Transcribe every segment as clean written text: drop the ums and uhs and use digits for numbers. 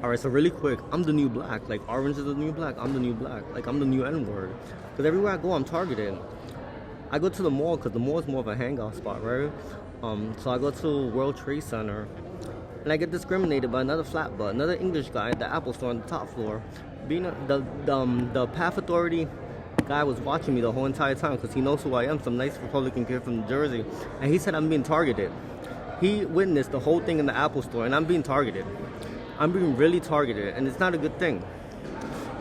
Alright, so really quick, I'm the new black. Like, orange is the new black. I'm the new black. Like, I'm the new N-word. Because everywhere I go, I'm targeted. I go to the mall because the mall is more of a hangout spot, right? So I go to World Trade Center and I get discriminated by another flat butt, another English guy at the Apple store on the top floor. The PATH authority guy was watching me the whole entire time because he knows who I am, some nice Republican kid from New Jersey, and he said I'm being targeted. He witnessed the whole thing in the Apple store, and I'm being targeted. I'm being really targeted, and it's not a good thing.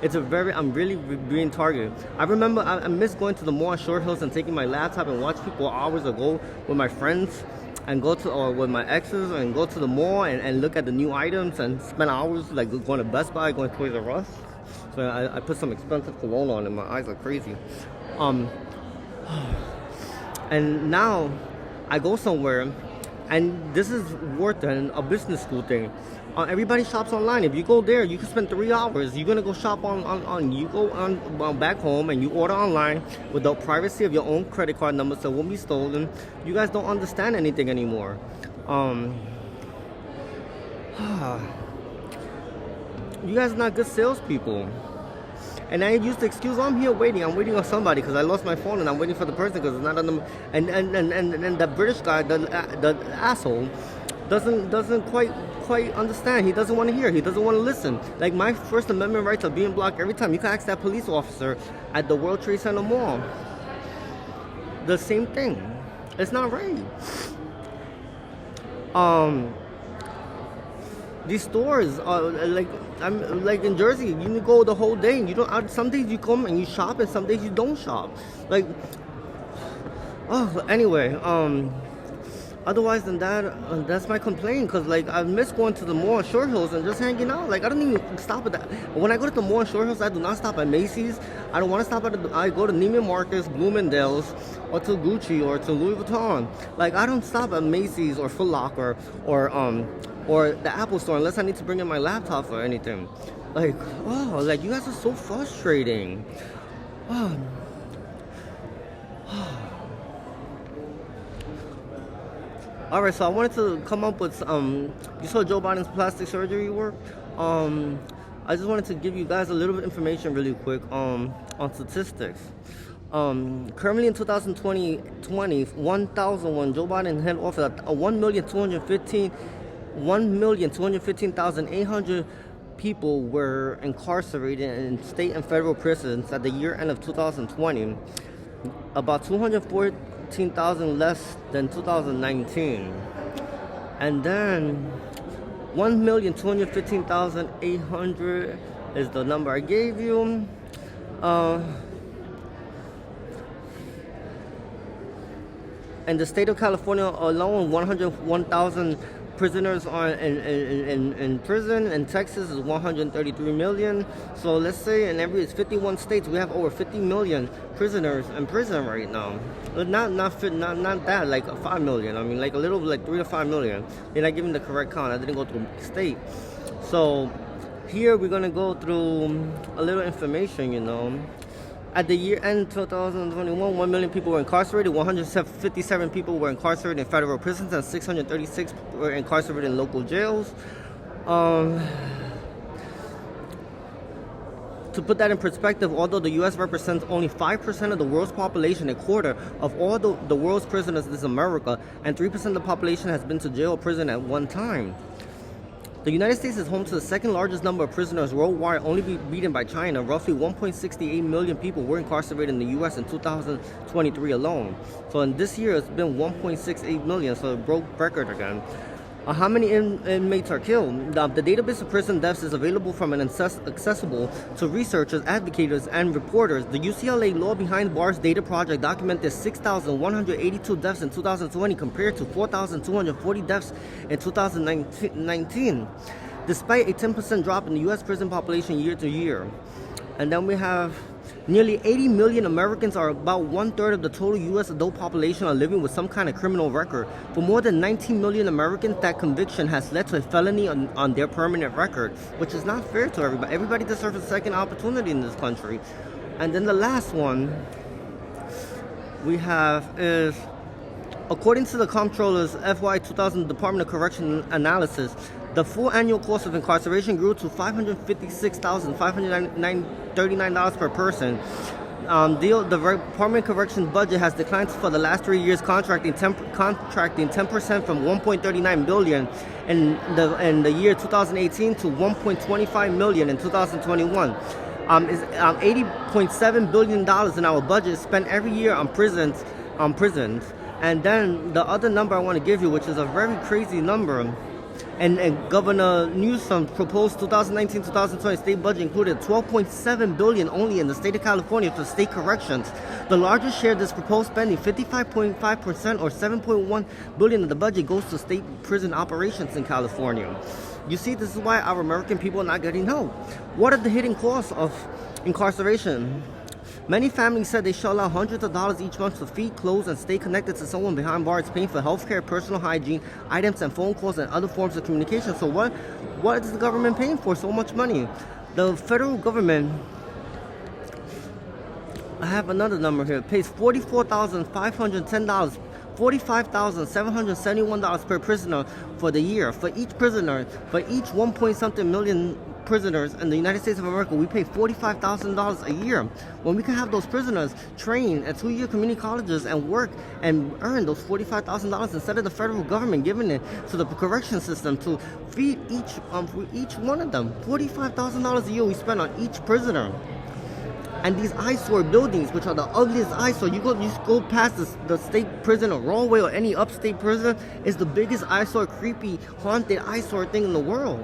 I'm really being targeted. I remember I miss going to the mall at Short Hills and taking my laptop and watch people hours ago with my friends and or with my exes and go to the mall and look at the new items and spend hours like going to Best Buy, going to Toys R Us. So I put some expensive cologne on and my eyes are crazy. And now I go somewhere and this is worse than a business school thing. Everybody shops online. If you go there, you can spend 3 hours. You're gonna go shop you go on back home and you order online without privacy of your own credit card number, so it won't be stolen. You guys don't understand anything anymore. You guys are not good salespeople. And I used the excuse, I'm here waiting. I'm waiting on somebody because I lost my phone and I'm waiting for the person because it's not on the. And the British guy, the asshole, doesn't quite understand. He doesn't want to hear. He doesn't want to listen. Like my First Amendment rights are being blocked every time. You can ask that police officer at the World Trade Center Mall. The same thing. It's not right. These stores are I'm like in Jersey. You can go the whole day. And you don't. Some days you come and you shop, and some days you don't shop. Like, anyway. Otherwise than that, that's my complaint. Cause like I miss going to the mall in Short Hills and just hanging out. Like I don't even stop at that. When I go to the mall in Short Hills, I do not stop at Macy's. I don't want to stop at. I go to Neiman Marcus, Bloomingdale's, or to Gucci or to Louis Vuitton. Like I don't stop at Macy's or Foot Locker or the Apple store unless I need to bring in my laptop or anything. Like like you guys are so frustrating. Alright, so I wanted to come up with you saw Joe Biden's plastic surgery work. I just wanted to give you guys a little bit of information really quick on statistics. Currently in 2020, 1001 Joe Biden held office at 1,215,800 people were incarcerated in state and federal prisons at the year end of 2020. About 214,000 less than 2019. And then 1,215,800 is the number I gave you. In the state of California alone, 101,000 prisoners are in prison. In Texas is 133 million. So let's say in it's 51 states, we have over 50 million prisoners in prison right now. Not that, like 5 million. I mean, like a little, like 3 to 5 million. They're not giving the correct count. I didn't go through state. So here we're gonna go through a little information, At the year end 2021, 1 million people were incarcerated, 157 people were incarcerated in federal prisons, and 636 were incarcerated in local jails. To put that in perspective, although the U.S. represents only 5% of the world's population, a quarter of all the world's prisoners is America, and 3% of the population has been to jail or prison at one time. The United States is home to the second largest number of prisoners worldwide, only beaten by China. Roughly 1.68 million people were incarcerated in the U.S. in 2023 alone. So in this year, it's been 1.68 million, so it broke record again. How many inmates are killed? The database of prison deaths is available from and accessible to researchers, advocates, and reporters. The UCLA Law Behind Bars Data Project documented 6,182 deaths in 2020 compared to 4,240 deaths in 2019, despite a 10% drop in the U.S. prison population year to year. And then we have nearly 80 million Americans, are about 1/3 of the total U.S. adult population, are living with some kind of criminal record. For more than 19 million Americans, that conviction has led to a felony on their permanent record, which is not fair to everybody. Everybody deserves a second opportunity in this country. And then the last one we have is, according to the Comptroller's FY 2000 Department of Correction analysis, The full annual cost of incarceration grew to $556,539 per person. The Department of Corrections budget has declined for the last 3 years, contracting 10% from $1.39 billion in the year 2018 to $1.25 million in 2021. Is $80.7 billion in our budget spent every year on prisons. And then the other number I want to give you, which is a very crazy number, and Governor Newsom proposed 2019-2020 state budget included $12.7 billion only in the state of California for state corrections. The largest share of this proposed spending, 55.5% or $7.1 billion of the budget, goes to state prison operations in California. You see, this is why our American people are not getting help. What are the hidden costs of incarceration? Many families said they shell out hundreds of dollars each month to feed, clothes, and stay connected to someone behind bars, paying for healthcare, personal hygiene, items, and phone calls, and other forms of communication. So what is the government paying for so much money? The federal government, I have another number here, pays $44,510, $45,771 per prisoner for the year. For each prisoner, for each 1-point-something million prisoners in the United States of America, we pay $45,000 a year. When we can have those prisoners train at 2-year community colleges and work and earn those $45,000 instead of the federal government giving it to the correction system to feed each one of them. $45,000 a year we spend on each prisoner. And these eyesore buildings, which are the ugliest eyesore, you just go past the state prison or Rawway or any upstate prison, is the biggest eyesore, creepy, haunted eyesore thing in the world.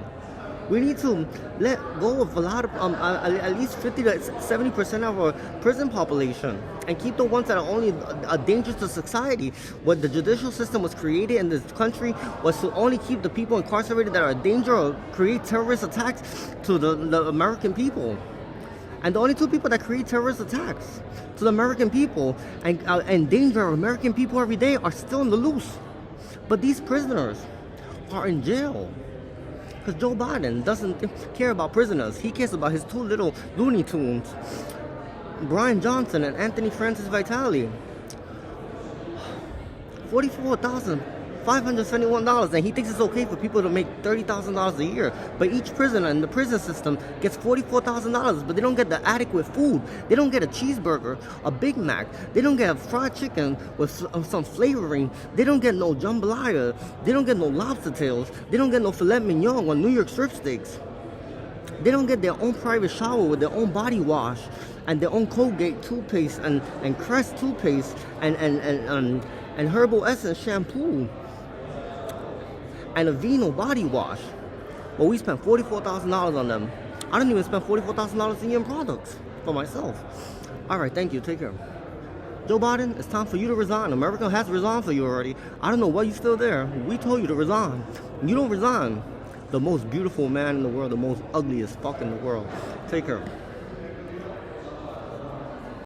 We need to let go of a lot of, at least 50 to 70% of our prison population, and keep the ones that are only a danger to society. What the judicial system was created in this country was to only keep the people incarcerated that are a danger or create terrorist attacks to the American people. And the only two people that create terrorist attacks to the American people and endanger American people every day are still on the loose. But these prisoners are in jail. Because Joe Biden doesn't care about prisoners. He cares about his two little Looney Tunes, Brian Johnson and Anthony Francis Vitale. $44,571, and he thinks it's okay for people to make $30,000 a year. But each prisoner in the prison system gets $44,000, but they don't get the adequate food. They don't get a cheeseburger, a Big Mac. They don't get a fried chicken with some flavoring. They don't get no jambalaya. They don't get no lobster tails. They don't get no filet mignon or New York strip steaks. They don't get their own private shower with their own body wash and their own Colgate toothpaste and Crest toothpaste and Herbal Essence shampoo and a Vino body wash. Well, we spent $44,000 on them. I don't even spend $44,000 a year in products for myself. All right, thank you. Take care. Joe Biden, it's time for you to resign. America has resigned for you already. I don't know why you're still there. We told you to resign. You don't resign. The most beautiful man in the world, the most ugliest fuck in the world. Take care.